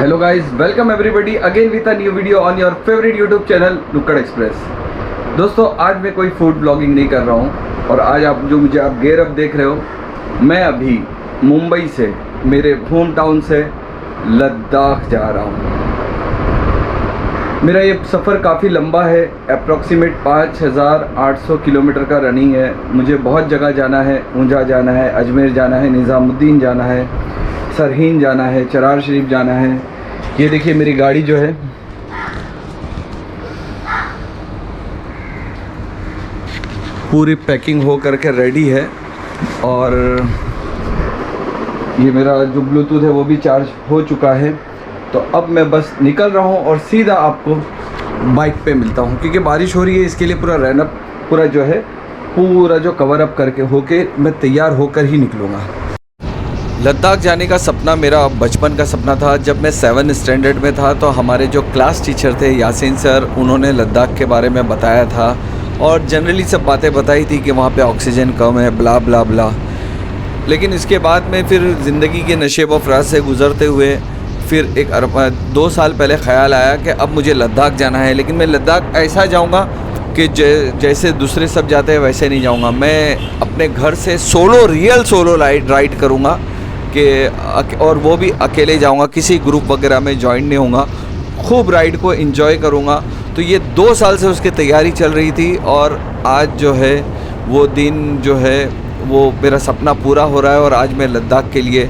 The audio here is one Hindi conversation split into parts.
Hello guys, welcome everybody again with a new video on your favourite YouTube channel नुक्कड़ एक्सप्रेस। दोस्तों, आज मैं कोई फूड ब्लॉगिंग नहीं कर रहा हूँ और आज आप जो मुझे आप गेयर अप देख रहे हो, मैं अभी मुंबई से, मेरे होम टाउन से लद्दाख जा रहा हूँ। मेरा ये सफ़र काफ़ी लंबा है, अप्रॉक्सीमेट 5800 किलोमीटर का रनिंग है। मुझे बहुत जगह जाना है, ऊंझा जाना है, अजमेर जाना है, निज़ामुद्दीन जाना है, सरहिंद जाना है, चरार शरीफ जाना है। ये देखिए मेरी गाड़ी जो है पूरी पैकिंग हो करके रेडी है और ये मेरा जो ब्लूटूथ है वो भी चार्ज हो चुका है। तो अब मैं बस निकल रहा हूँ और सीधा आपको बाइक पे मिलता हूँ, क्योंकि बारिश हो रही है। इसके लिए पूरा रैनअप पूरा जो है पूरा जो कवर अप करके होके मैं तैयार होकर ही निकलूँगा। लद्दाख जाने का सपना मेरा बचपन का सपना था। जब मैं 7th स्टैंडर्ड में था तो हमारे जो क्लास टीचर थे यासीन सर, उन्होंने लद्दाख के बारे में बताया था और जनरली सब बातें बताई थी कि वहाँ पे ऑक्सीजन कम है, ब्ला ब्ला ब्ला। लेकिन इसके बाद में फिर ज़िंदगी के नशे व फ़राज से गुज़रते हुए फिर 2 साल पहले ख़्याल आया कि अब मुझे लद्दाख जाना है। लेकिन मैं लद्दाख ऐसा जाऊँगा कि जैसे दूसरे सब जाते हैं वैसे नहीं जाऊँगा। मैं अपने घर से रियल सोलो राइड करूँगा कि और वो भी अकेले जाऊँगा, किसी ग्रुप वगैरह में ज्वाइन नहीं होऊंगा। खूब राइड को एंजॉय करूँगा। तो ये 2 साल से उसकी तैयारी चल रही थी और आज जो है वो दिन जो है वो मेरा सपना पूरा हो रहा है और आज मैं लद्दाख के लिए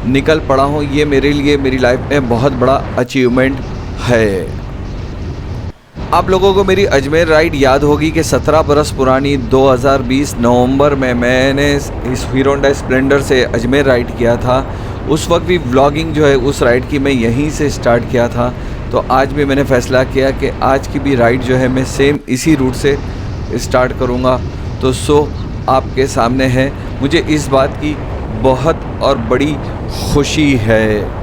निकल पड़ा हूँ। ये मेरे लिए मेरी लाइफ में बहुत बड़ा अचीवमेंट है। आप लोगों को मेरी अजमेर राइड याद होगी कि 17 बरस पुरानी 2020 नवंबर में मैंने इस हीरो होंडा स्प्लेंडर से अजमेर राइड किया था। उस वक्त भी व्लॉगिंग जो है उस राइड की मैं यहीं से स्टार्ट किया था। तो आज भी मैंने फ़ैसला किया कि आज की भी राइड जो है मैं सेम इसी रूट से स्टार्ट करूँगा। तो आपके सामने है। मुझे इस बात की बहुत और बड़ी खुशी है।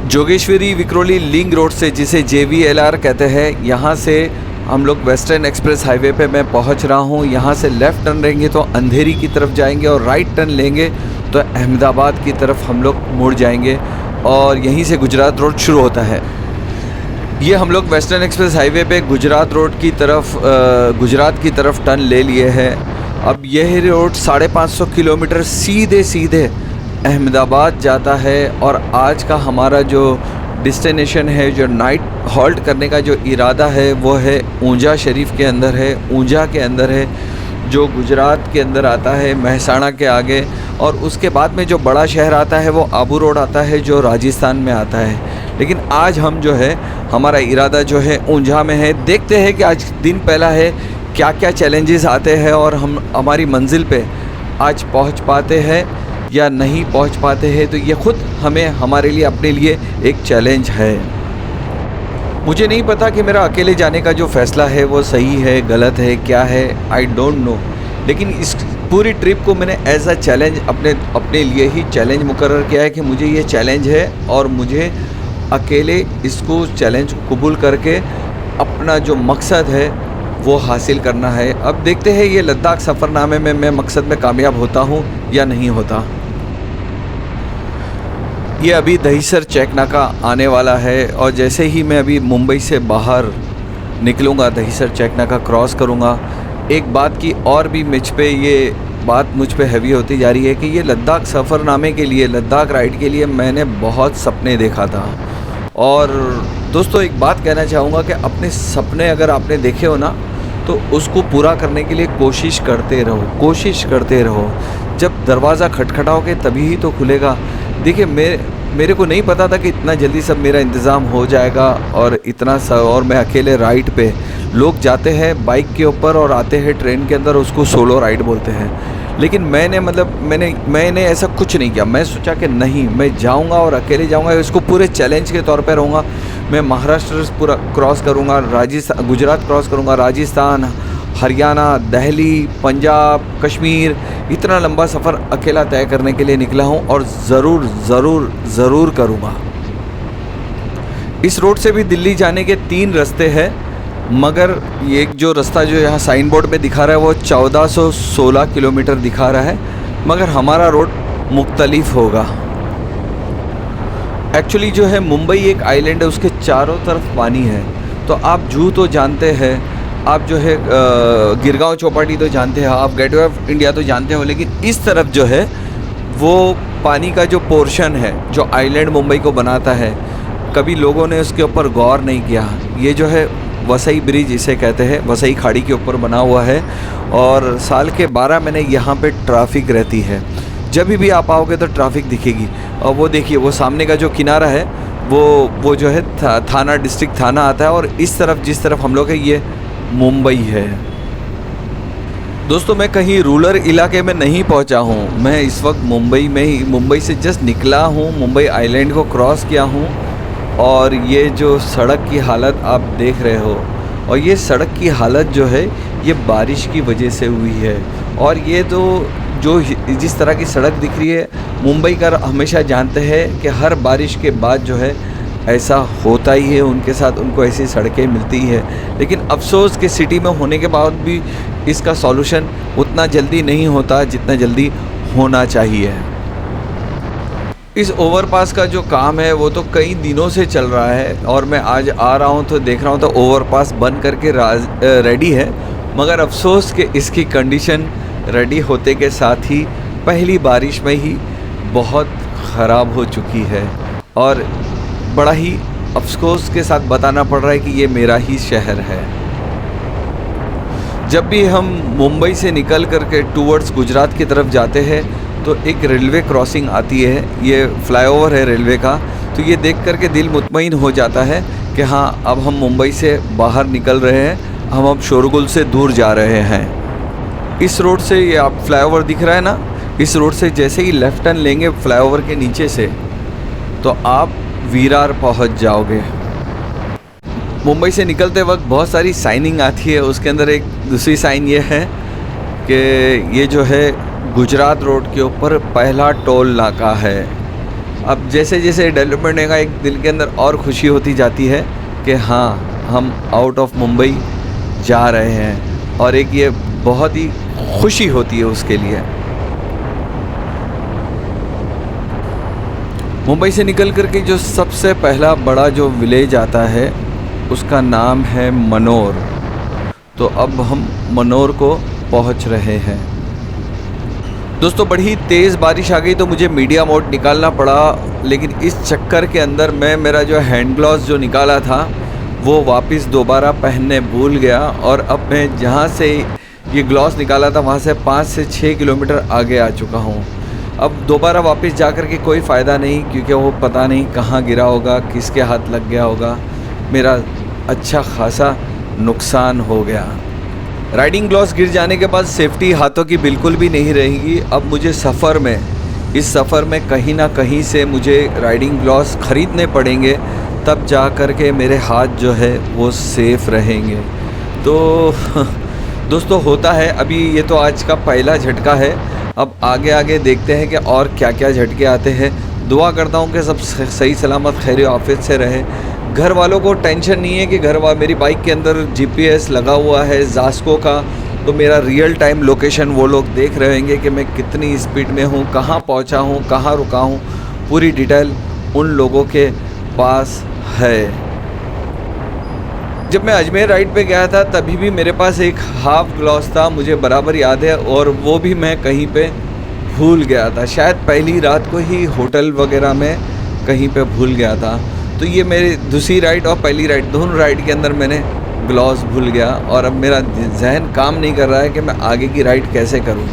जोगेश्वरी विक्रोली लिंक रोड से, जिसे JVLR कहते हैं, यहाँ से हम लोग वेस्टर्न एक्सप्रेस हाईवे पे मैं पहुँच रहा हूँ। यहाँ से लेफ़्ट टर्न लेंगे तो अंधेरी की तरफ जाएंगे और राइट टर्न लेंगे तो अहमदाबाद की तरफ हम लोग मुड़ जाएंगे और यहीं से गुजरात रोड शुरू होता है। ये हम लोग वेस्टर्न एक्सप्रेस हाईवे पे गुजरात रोड की तरफ गुजरात की तरफ टर्न ले लिए हैं। अब यह रोड 550 किलोमीटर सीधे अहमदाबाद जाता है और आज का हमारा जो डेस्टिनेशन है, जो नाइट हॉल्ट करने का जो इरादा है, वो है ऊंझा शरीफ के अंदर है, ऊंझा के अंदर है, जो गुजरात के अंदर आता है, महसाणा के आगे। और उसके बाद में जो बड़ा शहर आता है वो आबू रोड आता है, जो राजस्थान में आता है। लेकिन आज हम जो है हमारा इरादा जो है ऊंझा में है। देखते हैं कि आज दिन पहला है, क्या क्या चैलेंजेस आते हैं और हम हमारी मंजिल पे आज पहुंच पाते हैं या नहीं पहुंच पाते हैं। तो ये ख़ुद हमारे लिए अपने लिए एक चैलेंज है। मुझे नहीं पता कि मेरा अकेले जाने का जो फ़ैसला है वो सही है, गलत है, क्या है, आई डोंट नो। लेकिन इस पूरी ट्रिप को मैंने एज अ चैलेंज अपने लिए ही चैलेंज मुकर्रर किया है कि मुझे ये चैलेंज है और मुझे अकेले इसको चैलेंज कबूल करके अपना जो मकसद है वो हासिल करना है। अब देखते हैं ये लद्दाख सफ़रनामे में मैं मकसद में कामयाब होता हूँ या नहीं होता। ये अभी दहीसर चेक नाका आने वाला है और जैसे ही मैं अभी मुंबई से बाहर निकलूँगा, दहीसर चेक नाका क्रॉस करूँगा, एक बात की और भी मुझ पे हैवी होती जा रही है कि ये लद्दाख सफ़रनामे के लिए, लद्दाख राइड के लिए मैंने बहुत सपने देखा था। और दोस्तों, एक बात कहना चाहूँगा कि अपने सपने अगर आपने देखे हो ना तो उसको पूरा करने के लिए कोशिश करते रहो। जब दरवाज़ा खटखटाओगे तभी ही तो खुलेगा। देखिए, मेरे को नहीं पता था कि इतना जल्दी सब मेरा इंतज़ाम हो जाएगा और और मैं अकेले राइड पे, लोग जाते हैं बाइक के ऊपर और आते हैं ट्रेन के अंदर, उसको सोलो राइड बोलते हैं। लेकिन मैंने ऐसा कुछ नहीं किया। मैं सोचा कि नहीं, मैं जाऊंगा और अकेले जाऊंगा, इसको पूरे चैलेंज के तौर पे रहूँगा। मैं महाराष्ट्र पूरा क्रॉस करूँगा, गुजरात क्रॉस करूँगा, राजस्थान, हरियाणा, दिल्ली, पंजाब, कश्मीर, इतना लंबा सफ़र अकेला तय करने के लिए निकला हूँ और ज़रूर करूँगा। इस रोड से भी दिल्ली जाने के 3 रास्ते हैं, मगर ये जो रास्ता जो यहाँ साइन बोर्ड पे दिखा रहा है वो 1416 किलोमीटर दिखा रहा है, मगर हमारा रोड मुख्तलिफ होगा। एक्चुअली जो है मुंबई एक आइलैंड है, उसके चारों तरफ पानी है। तो आप जूहू तो जानते हैं, आप जो है गिरगांव चौपाटी तो जानते हैं, आप गेटवे ऑफ इंडिया तो जानते हो, लेकिन इस तरफ जो है वो पानी का जो पोर्शन है जो आइलैंड मुंबई को बनाता है, कभी लोगों ने उसके ऊपर गौर नहीं किया। ये जो है वसई ब्रिज इसे कहते हैं, वसई खाड़ी के ऊपर बना हुआ है और साल के 12 महीने यहाँ पे ट्रैफिक रहती है। जब भी आप आओगे तो ट्रैफिक दिखेगी। और वो देखिए, वो सामने का जो किनारा है वो जो है थाना, डिस्ट्रिक्ट थाना आता है, और इस तरफ जिस तरफ हम लोग है ये मुंबई है। दोस्तों, मैं कहीं रूरल इलाके में नहीं पहुंचा हूं, मैं इस वक्त मुंबई में ही, मुंबई से जस्ट निकला हूं, मुंबई आइलैंड को क्रॉस किया हूं। और ये जो सड़क की हालत आप देख रहे हो, और ये सड़क की हालत जो है ये बारिश की वजह से हुई है। और ये तो जो जिस तरह की सड़क दिख रही है, मुंबई का हमेशा जानते हैं कि हर बारिश के बाद जो है ऐसा होता ही है, उनके साथ उनको ऐसी सड़कें मिलती है। लेकिन अफसोस कि सिटी में होने के बाद भी इसका सॉल्यूशन उतना जल्दी नहीं होता जितना जल्दी होना चाहिए। इस ओवरपास का जो काम है वो तो कई दिनों से चल रहा है, और मैं आज आ रहा हूँ तो देख रहा हूँ तो ओवरपास बन करके रेडी है। मगर अफसोस कि इसकी कंडीशन रेडी होते के साथ ही पहली बारिश में ही बहुत ख़राब हो चुकी है। और बड़ा ही अफसोस के साथ बताना पड़ रहा है कि ये मेरा ही शहर है। जब भी हम मुंबई से निकल करके टूवर्ड्स गुजरात की तरफ जाते हैं तो एक रेलवे क्रॉसिंग आती है, ये फ्लाईओवर है रेलवे का, तो ये देख करके दिल मुतमईन हो जाता है कि हाँ, अब हम मुंबई से बाहर निकल रहे हैं, हम अब शोरगुल से दूर जा रहे हैं। इस रोड से, ये आप फ्लाईओवर दिख रहा है ना, इस रोड से जैसे ही लेफ़्ट टर्न लेंगे फ्लाईओवर के नीचे से तो आप विरार पहुंच जाओगे। मुंबई से निकलते वक्त बहुत सारी साइनिंग आती है, उसके अंदर एक दूसरी साइन ये है कि ये जो है गुजरात रोड के ऊपर पहला टोल नाका है। अब जैसे जैसे डेवलपमेंट होगा, एक दिल के अंदर और खुशी होती जाती है कि हाँ, हम आउट ऑफ मुंबई जा रहे हैं, और एक ये बहुत ही खुशी होती है उसके लिए। मुंबई से निकल करके जो सबसे पहला बड़ा जो विलेज आता है उसका नाम है मनोर। तो अब हम मनोर को पहुंच रहे हैं। दोस्तों, बड़ी तेज़ बारिश आ गई तो मुझे मीडिया मोड निकालना पड़ा, लेकिन इस चक्कर के अंदर मैं मेरा जो हैंड ग्लव्स जो निकाला था वो वापस दोबारा पहनने भूल गया, और अब मैं जहाँ से ये ग्लव्स निकाला था वहाँ से 5 से 6 किलोमीटर आगे आ चुका हूँ। अब दोबारा वापस जा कर के कोई फ़ायदा नहीं, क्योंकि वो पता नहीं कहाँ गिरा होगा, किसके हाथ लग गया होगा। मेरा अच्छा खासा नुकसान हो गया। राइडिंग ग्लव्स गिर जाने के बाद सेफ्टी हाथों की बिल्कुल भी नहीं रहेगी। अब मुझे इस सफ़र में कहीं ना कहीं से मुझे राइडिंग ग्लव्स ख़रीदने पड़ेंगे, तब जा कर के मेरे हाथ जो है वो सेफ़ रहेंगे। तो दोस्तों, होता है, अभी ये तो आज का पहला झटका है, अब आगे आगे देखते हैं कि और क्या क्या झटके आते हैं। दुआ करता हूँ कि सब सही सलामत खैर आफियत से रहे। घर वालों को टेंशन नहीं है कि मेरी बाइक के अंदर GPS लगा हुआ है जास्को का, तो मेरा रियल टाइम लोकेशन वो लोग देख रहेंगे कि मैं कितनी स्पीड में हूँ, कहाँ पहुँचा हूँ, कहाँ रुका हूँ, पूरी डिटेल उन लोगों के पास है। जब मैं अजमेर राइड पे गया था तभी भी मेरे पास एक हाफ ग्लव्स था, मुझे बराबर याद है, और वो भी मैं कहीं पे भूल गया था, शायद पहली रात को ही होटल वगैरह में कहीं पे भूल गया था। तो ये मेरी दूसरी राइड और पहली राइड, दोनों राइड के अंदर मैंने ग्लव्स भूल गया, और अब मेरा जहन काम नहीं कर रहा है कि मैं आगे की राइड कैसे करूँ।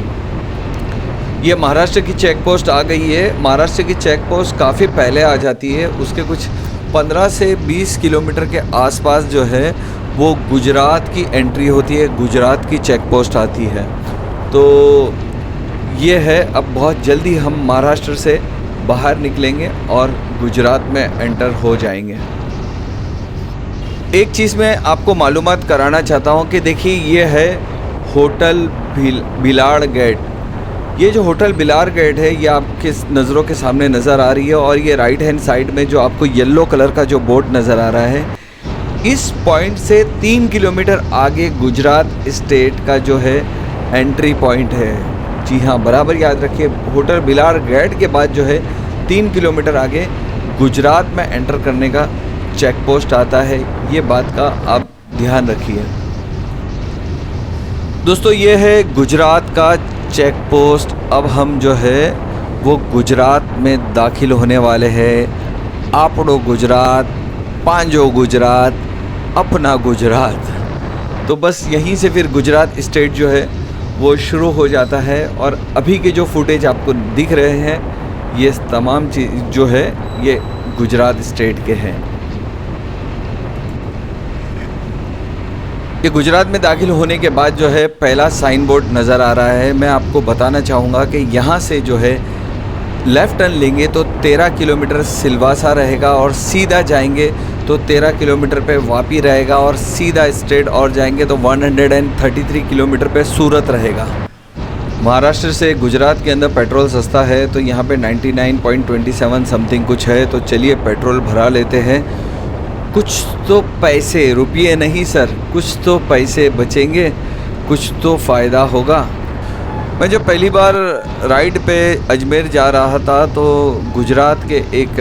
ये महाराष्ट्र की चेक पोस्ट आ गई है। महाराष्ट्र की चेक पोस्ट काफ़ी पहले आ जाती है, उसके कुछ 15 से 20 किलोमीटर के आसपास जो है वो गुजरात की एंट्री होती है, गुजरात की चेक पोस्ट आती है। तो ये है, अब बहुत जल्दी हम महाराष्ट्र से बाहर निकलेंगे और गुजरात में एंटर हो जाएंगे। एक चीज़ मैं आपको मालूमात कराना चाहता हूँ कि देखिए, ये है होटल बिलाड़ गेट। ये जो होटल बिलाड़ गेट है ये आपके नज़रों के सामने नज़र आ रही है, और ये राइट हैंड साइड में जो आपको येलो कलर का जो बोर्ड नज़र आ रहा है, इस पॉइंट से 3 किलोमीटर आगे गुजरात स्टेट का जो है एंट्री पॉइंट है। जी हाँ, बराबर याद रखिए, होटल बिलाड़ गेट के बाद जो है 3 किलोमीटर आगे गुजरात में एंटर करने का चेक पोस्ट आता है, ये बात का आप ध्यान रखिए। दोस्तों ये है गुजरात का चेक पोस्ट। अब हम जो है वो गुजरात में दाखिल होने वाले हैं। आपड़ो गुजरात, पांजो गुजरात, अपना गुजरात। तो बस यहीं से फिर गुजरात स्टेट जो है वो शुरू हो जाता है। और अभी के जो फुटेज आपको दिख रहे हैं ये तमाम चीज़ जो है ये गुजरात स्टेट के हैं। ये गुजरात में दाखिल होने के बाद जो है पहला साइन बोर्ड नज़र आ रहा है। मैं आपको बताना चाहूँगा कि यहाँ से जो है लेफ़्ट टर्न लेंगे तो 13 किलोमीटर सिलवासा रहेगा और सीधा जाएंगे तो 13 किलोमीटर पे वापी रहेगा और सीधा स्ट्रेट और जाएंगे तो 133 किलोमीटर पे सूरत रहेगा। महाराष्ट्र से गुजरात के अंदर पेट्रोल सस्ता है तो यहाँ पे 99.27 समथिंग कुछ है। तो चलिए पेट्रोल भरा लेते हैं। कुछ तो पैसे, रुपये नहीं सर, कुछ तो पैसे बचेंगे, कुछ तो फ़ायदा होगा। मैं जब पहली बार राइड पे अजमेर जा रहा था तो गुजरात के एक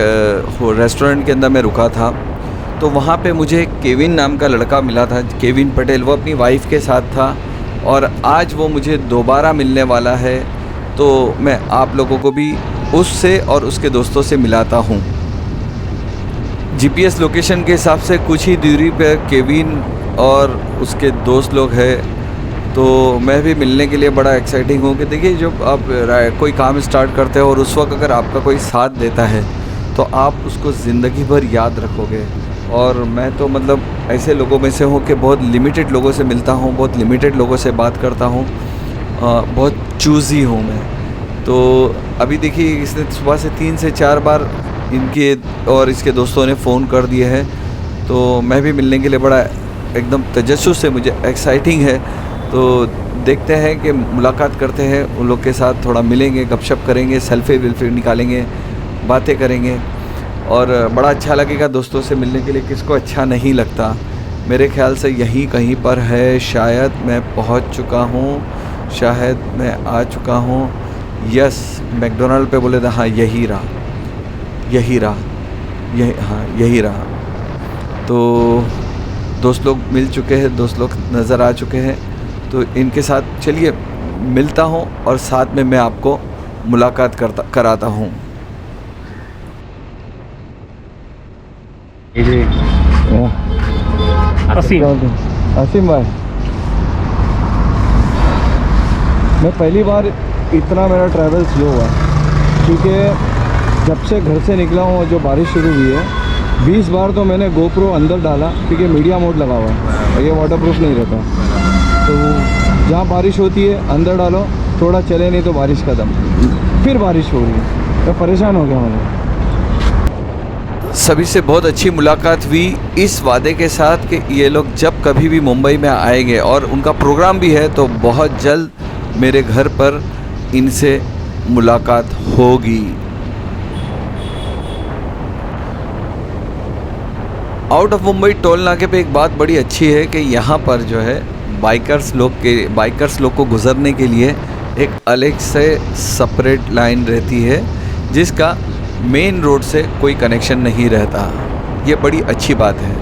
रेस्टोरेंट के अंदर मैं रुका था। तो वहाँ पे मुझे केविन नाम का लड़का मिला था, केविन पटेल। वो अपनी वाइफ के साथ था और आज वो मुझे दोबारा मिलने वाला है। तो मैं आप लोगों को भी उससे और उसके दोस्तों से मिलाता हूँ। जीपीएस लोकेशन के हिसाब से कुछ ही दूरी पे केविन और उसके दोस्त लोग हैं। तो मैं भी मिलने के लिए बड़ा एक्साइटिंग हूँ कि देखिए जब आप कोई काम स्टार्ट करते हो और उस वक्त अगर आपका कोई साथ देता है तो आप उसको ज़िंदगी भर याद रखोगे। और मैं तो मतलब ऐसे लोगों में से हूँ कि बहुत लिमिटेड लोगों से मिलता हूँ, बहुत लिमिटेड लोगों से बात करता हूँ, बहुत चूज़ी हूँ मैं। तो अभी देखिए इसने सुबह से 3 से 4 बार इनके और इसके दोस्तों ने फ़ोन कर दिए हैं। तो मैं भी मिलने के लिए बड़ा एकदम तजस्सुस से, मुझे एक्साइटिंग है। तो देखते हैं कि मुलाकात करते हैं उन लोग के साथ, थोड़ा मिलेंगे, गपशप करेंगे, सेल्फी वेल्फी निकालेंगे, बातें करेंगे और बड़ा अच्छा लगेगा। दोस्तों से मिलने के लिए किसको अच्छा नहीं लगता। मेरे ख्याल से यहीं कहीं पर है, शायद मैं पहुंच चुका हूं, शायद मैं आ चुका हूं। यस, मैकडोनल्ड पे बोले था, हाँ यही रहा, यही रहा, हाँ यही रहा। तो दोस्त लोग मिल चुके हैं, दोस्त लोग नज़र आ चुके हैं। तो इनके साथ चलिए मिलता हूँ और साथ में मैं आपको मुलाकात कराता हूँ। असीम भाई, मैं पहली बार इतना मेरा ट्रैवल स्लो हुआ क्योंकि जब से घर से निकला हूँ जो बारिश शुरू हुई है 20 बार तो मैंने गोप्रो अंदर डाला क्योंकि मीडिया मोड लगा हुआ है और ये वाटरप्रूफ नहीं रहता। तो जहाँ बारिश होती है अंदर डालो, थोड़ा चले नहीं तो बारिश खत्म, फिर बारिश हो रही है, तो परेशान हो गया मैंने। सभी से बहुत अच्छी मुलाकात हुई इस वादे के साथ कि ये लोग जब कभी भी मुंबई में आएंगे और उनका प्रोग्राम भी है तो बहुत जल्द मेरे घर पर इनसे मुलाकात होगी। आउट ऑफ मुंबई टोल नाके पे एक बात बड़ी अच्छी है कि यहाँ पर जो है बाइकर्स लोग को गुज़रने के लिए एक अलग से सेपरेट लाइन रहती है जिसका मेन रोड से कोई कनेक्शन नहीं रहता। ये बड़ी अच्छी बात है।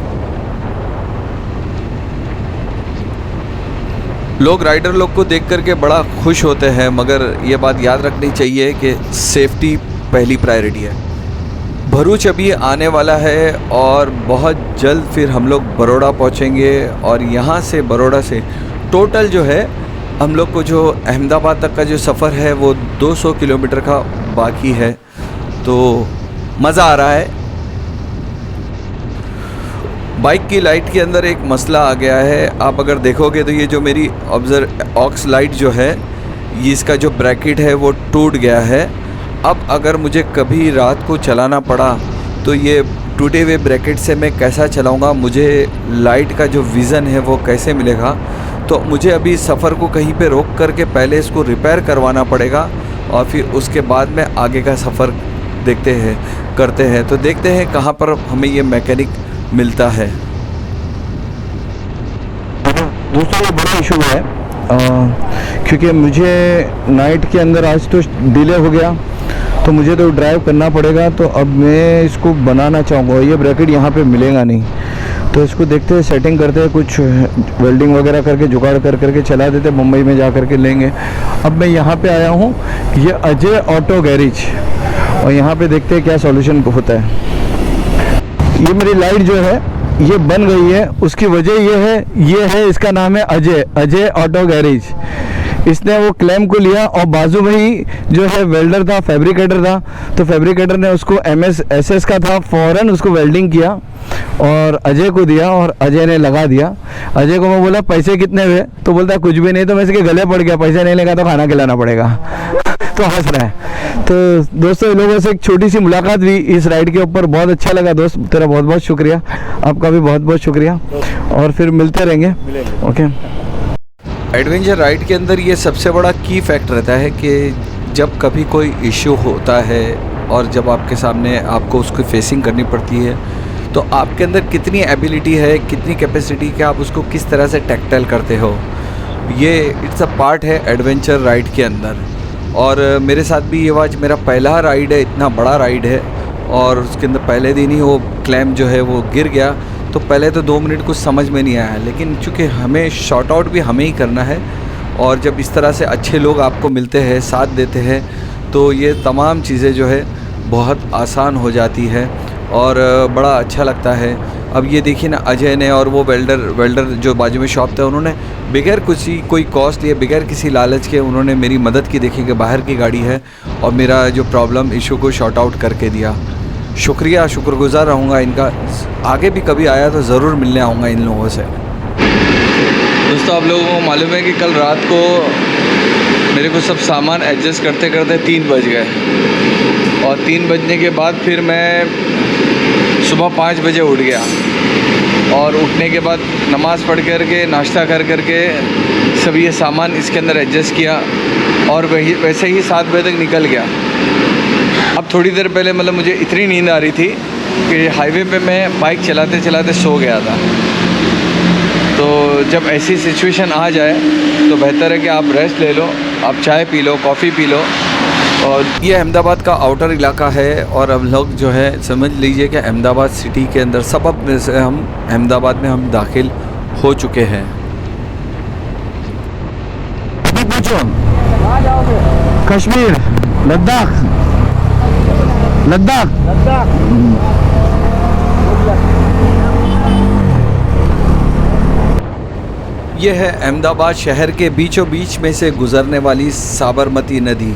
लोग राइडर लोग को देख करके बड़ा खुश होते हैं, मगर ये बात याद रखनी चाहिए कि सेफ्टी पहली प्रायोरिटी है। भरूच अभी आने वाला है और बहुत जल्द फिर हम लोग बड़ौदा पहुंचेंगे और यहाँ से बड़ौदा से टोटल जो है हम लोग को जो अहमदाबाद तक का जो सफ़र है वो 200 किलोमीटर का बाकी है। तो मज़ा आ रहा है। बाइक की लाइट के अंदर एक मसला आ गया है। आप अगर देखोगे तो ये जो मेरी ऑक्स लाइट जो है इसका जो ब्रैकेट है वो टूट गया है। अब अगर मुझे कभी रात को चलाना पड़ा तो ये टूटे हुए ब्रैकेट से मैं कैसा चलाऊंगा, मुझे लाइट का जो विज़न है वो कैसे मिलेगा। तो मुझे अभी सफ़र को कहीं पे रोक करके पहले इसको रिपेयर करवाना पड़ेगा और फिर उसके बाद में आगे का सफ़र करते हैं। तो देखते हैं कहाँ पर हमें ये मैकेनिक मिलता है। दूसरा ये बड़ा इशू है क्योंकि मुझे नाइट के अंदर आज तो डिले हो गया तो मुझे तो ड्राइव करना पड़ेगा। तो अब मैं इसको बनाना चाहूँगा, ये ब्रैकेट यहाँ पे मिलेगा नहीं, तो इसको देखते हैं, सेटिंग करते हैं, कुछ वेल्डिंग वगैरह करके जुगाड़ करके चला देते, मुंबई में जा करके लेंगे। अब मैं यहाँ पे आया हूँ, ये अजय ऑटो गैरेज, और यहाँ पे देखते हैं क्या सॉल्यूशन होता है। ये मेरी लाइट जो है ये बन गई है, उसकी वजह ये है इसका नाम है अजय ऑटो गैरेज। इसने वो क्लेम को लिया, और बाजू में ही जो है वेल्डर था, फैब्रिकेटर था, तो फैब्रिकेटर ने उसको MS का था, फ़ौरन उसको वेल्डिंग किया और अजय को दिया, और अजय ने लगा दिया। अजय को मैं बोला पैसे कितने हुए, तो बोलता कुछ भी नहीं, तो मैं इसके गले पड़ गया, पैसे नहीं लेगा तो खाना खिलाना पड़ेगा तो हंस रहा है। तो दोस्तों, इन लोगों से एक छोटी सी मुलाकात हुई इस राइड के ऊपर, बहुत अच्छा लगा दोस्त, तेरा बहुत बहुत शुक्रिया, आपका भी बहुत बहुत शुक्रिया, और फिर मिलते रहेंगे। ओके। एडवेंचर राइड के अंदर ये सबसे बड़ा की फैक्ट रहता है कि जब कभी कोई इशू होता है और जब आपके सामने आपको उसकी फेसिंग करनी पड़ती है, तो आपके अंदर कितनी एबिलिटी है, कितनी कैपेसिटी कि आप उसको किस तरह से टैकल करते हो, ये इट्स अ पार्ट है एडवेंचर राइड के अंदर। और मेरे साथ भी ये आज मेरा पहला राइड है, इतना बड़ा राइड है, और उसके अंदर पहले दिन ही वो क्लैम्प जो है वो गिर गया। तो पहले तो 2 मिनट कुछ समझ में नहीं आया, लेकिन चूँकि हमें शॉर्ट आउट भी हमें ही करना है, और जब इस तरह से अच्छे लोग आपको मिलते हैं, साथ देते हैं, तो ये तमाम चीज़ें जो है बहुत आसान हो जाती है और बड़ा अच्छा लगता है। अब ये देखिए ना, अजय ने और वो वेल्डर जो बाजू में शॉप था, उन्होंने बगैर कोई कॉस्ट लिए, बगैर किसी लालच के उन्होंने मेरी मदद की। देखिए कि बाहर की गाड़ी है और मेरा जो प्रॉब्लम इशू को शॉर्ट आउट करके दिया। शुक्रिया, शुक्रगुज़ार रहूँगा इनका। आगे भी कभी आया तो ज़रूर मिलने आऊँगा इन लोगों से। दोस्तों, आप लोगों को मालूम है कि कल रात को मेरे को सब सामान एडजस्ट करते करते 3 बज गए, और 3 बजने के बाद फिर मैं सुबह 5 बजे उठ गया, और उठने के बाद नमाज़ पढ़ करके नाश्ता कर के सब ये सामान इसके अंदर एडजस्ट किया, और वैसे ही 7 बजे तक निकल गया। अब थोड़ी देर पहले मतलब मुझे इतनी नींद आ रही थी कि हाईवे पे मैं बाइक चलाते चलाते सो गया था। तो जब ऐसी सिचुएशन आ जाए तो बेहतर है कि आप रेस्ट ले लो, आप चाय P low, coffee P low. और ये अहमदाबाद का आउटर इलाका है, और हम लोग जो है समझ लीजिए कि अहमदाबाद सिटी के अंदर सबब में से हम अहमदाबाद में हम दाखिल हो चुके हैं। कश्मीर, लद्दाख। यह है अहमदाबाद शहर के बीचों बीच में से गुज़रने वाली साबरमती नदी।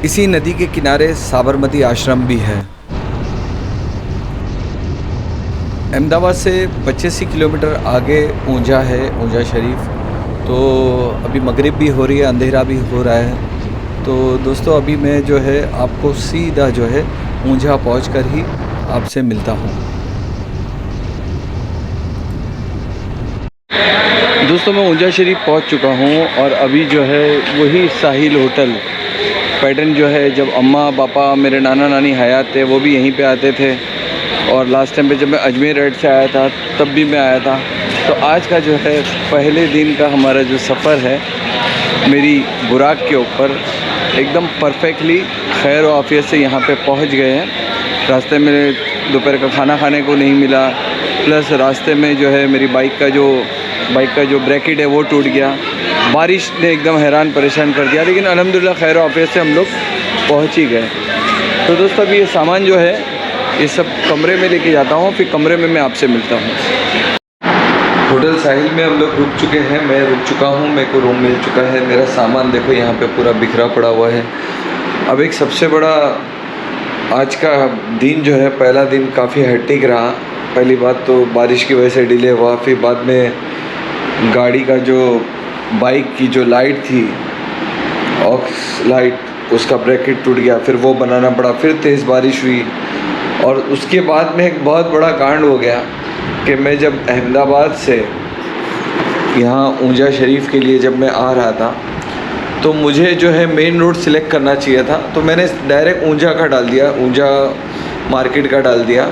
इसी नदी के किनारे साबरमती आश्रम भी है। अहमदाबाद से 85 किलोमीटर आगे ऊंझा है, ऊंझा शरीफ। तो अभी मगरिब भी हो रही है, अंधेरा भी हो रहा है। तो दोस्तों, अभी मैं जो है आपको सीधा जो है ऊंझा पहुंचकर ही आपसे मिलता हूं। दोस्तों, मैं ऊंझा शरीफ पहुंच चुका हूं, और अभी जो है वही साहिल होटल पैटर्न जो है, जब अम्मा पापा मेरे नाना नानी हयात थे वो भी यहीं पे आते थे, और लास्ट टाइम पे जब मैं अजमेर राइड से आया था तब भी मैं आया था। तो आज का जो है पहले दिन का हमारा जो सफ़र है मेरी बुराक के ऊपर, एकदम परफेक्टली खैर और आफियत से यहाँ पे पहुँच गए हैं। रास्ते में दोपहर का खाना खाने को नहीं मिला, प्लस रास्ते में जो है मेरी बाइक का जो ब्रैकेट है वो टूट गया। बारिश ने एकदम हैरान परेशान कर दिया, लेकिन अल्हम्दुलिल्लाह खैर और आफियत से हम लोग पहुँच ही गए। तो दोस्तों, अभी ये सामान जो है ये सब कमरे में लेके जाता हूँ, फिर कमरे में मैं आपसे मिलता हूँ। होटल साहिल में हम लोग रुक चुके हैं, मैं रुक चुका हूँ, मेरे को रूम मिल चुका है। मेरा सामान देखो यहाँ पे पूरा बिखरा पड़ा हुआ है। अब एक सबसे बड़ा आज का दिन जो है, पहला दिन काफ़ी हेक्टिक रहा। पहली बात तो बारिश की वजह से डिले हुआ, फिर बाद में गाड़ी का जो बाइक की जो लाइट थी, ऑक्स लाइट, उसका ब्रैकेट टूट गया, फिर वो बनाना पड़ा, फिर तेज़ बारिश हुई, और उसके बाद में एक बहुत बड़ा कांड हो गया कि मैं जब अहमदाबाद से यहाँ ऊंझा शरीफ के लिए जब मैं आ रहा था, तो मुझे जो है मेन रोड सिलेक्ट करना चाहिए था, तो मैंने डायरेक्ट ऊंझा का डाल दिया, ऊंझा मार्केट का डाल दिया।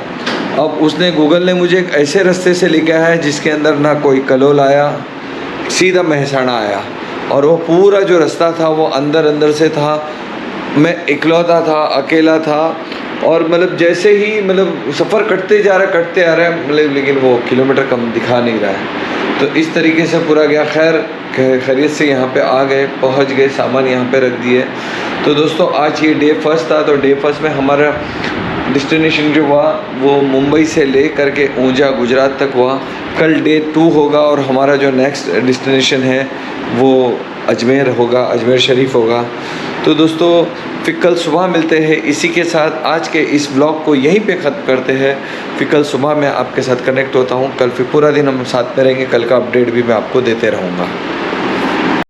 अब उसने गूगल ने मुझे एक ऐसे रास्ते से लेके आया है जिसके अंदर ना कोई कलोल आया, सीधा महसाणा आया, और वो पूरा जो रास्ता था वो अंदर से था, मैं इकलौता था, अकेला था, और मतलब जैसे ही मतलब सफ़र कटते आ रहा है मतलब, लेकिन वो किलोमीटर कम दिखा नहीं रहा है। तो इस तरीके से पूरा गया। खैरियत से यहाँ पे आ गए, पहुँच गए, सामान यहाँ पे रख दिए। तो दोस्तों आज ये डे फर्स्ट था। तो डे फर्स्ट में हमारा डेस्टिनेशन जो हुआ वो मुंबई से ले करके ऊंझा गुजरात तक हुआ। कल डे 2 होगा और हमारा जो नेक्स्ट डेस्टिनेशन है वो अजमेर होगा, अजमेर शरीफ होगा। तो दोस्तों फिर कल सुबह मिलते हैं। इसी के साथ आज के इस व्लॉग को यहीं पे ख़त्म करते हैं। फिर कल सुबह मैं आपके साथ कनेक्ट होता हूँ। कल फिर पूरा दिन हम साथ में रहेंगे। कल का अपडेट भी मैं आपको देते रहूँगा।